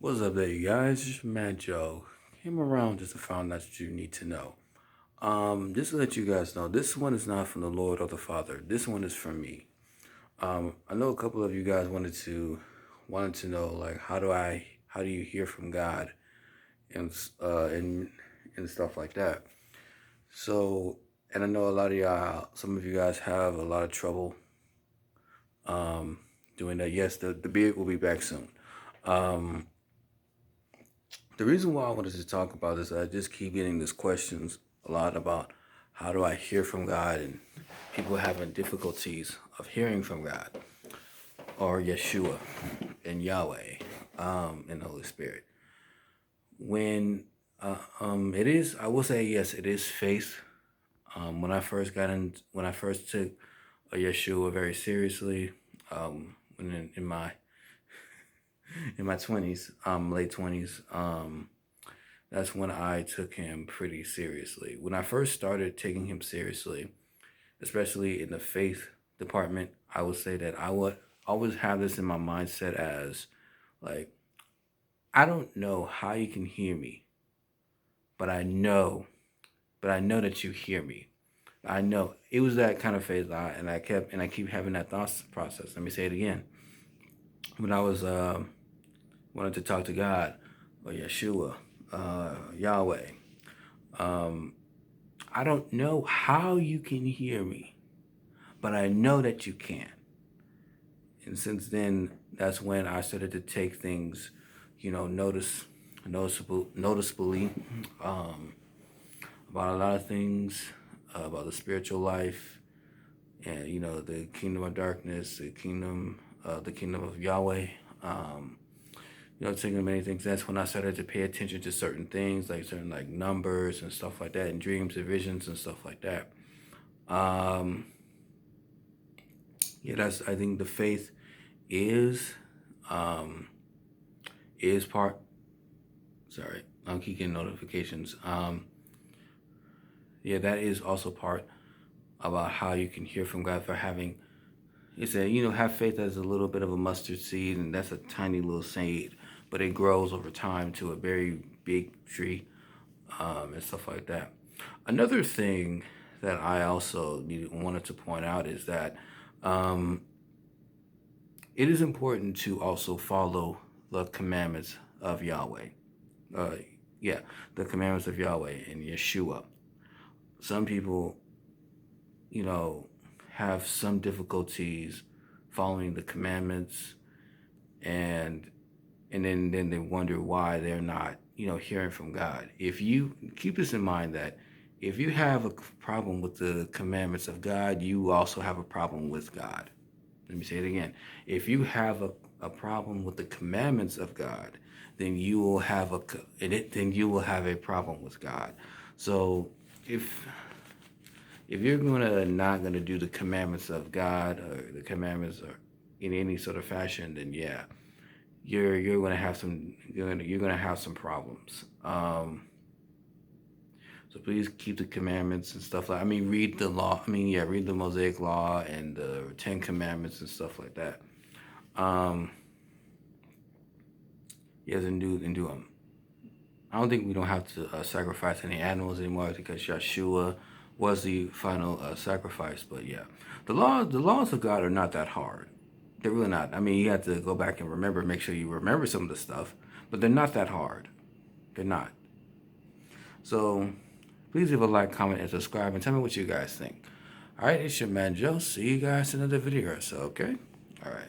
What's up there, you guys? It's your man Joe. Came around just to find out what you need to know. Just to let you guys know, this one is not from the Lord or the Father. This one is from me. I know a couple of you guys wanted to know like how do you hear from God and and stuff like that. So, and I know a lot of y'all, some of you guys have a lot of trouble um doing that. Yes, the beard will be back soon. Um, The reason why I wanted to talk about this, I just keep getting these questions a lot about how do I hear from God, and people having difficulties of hearing from God or Yeshua and Yahweh and the Holy Spirit. When it is, I will say yes, it is faith. When I first took Yeshua very seriously, in my twenties, late 20s, that's when I took him pretty seriously. When I first started taking him seriously, especially in the faith department, I would say that I would always have this in my mindset as like, I don't know how you can hear me, but I know that you hear me. I know it was that kind of phase, and I keep having that thought process. Let me say it again. When I was wanted to talk to God or Yeshua, Yahweh, um, I don't know how you can hear me, but I know that you can. And since then, that's when I started to take things, noticeably, um, about a lot of things, about the spiritual life, and the kingdom of darkness, the kingdom of Yahweh. Um, taking many things. That's when I started to pay attention to certain things, like certain like numbers and stuff like that, and dreams and visions and stuff like that. Um, yeah, that's I think the faith is um, is part. Sorry, I'm keep getting notifications. Yeah, that is also part about how you can hear from God for having. It said, have faith as a little bit of a mustard seed, and that's a tiny little seed, but it grows over time to a very big tree, and stuff like that. Another thing that I also wanted to point out is that um, it is important to also follow the commandments of Yahweh. Uh, yeah, the commandments of Yahweh and Yeshua. Some people, you know, have some difficulties following the commandments, and then they wonder why they're not, hearing from God. If you keep this in mind, that if you have a problem with the commandments of God, you also have a problem with God. Let me say it again. If you have a problem with the commandments of God, then you will have then you will have a problem with God. So if you're not gonna do the commandments of God, or the commandments, or in any sort of fashion, then yeah, you're gonna have some problems. So please keep the commandments and stuff like. I mean, read the law. I mean, yeah, read the Mosaic Law and the Ten Commandments and stuff like that. Um, yes, and do them. I don't think we don't have to sacrifice any animals anymore because Yeshua was the final sacrifice. But yeah, the laws of God are not that hard. They're really not. I mean, you have to go back and make sure you remember some of the stuff, but they're not that hard. They're not. So please leave a like, comment, and subscribe, and tell me what you guys think. All right, it's your man Joe. See you guys in another video or so. Okay. All right.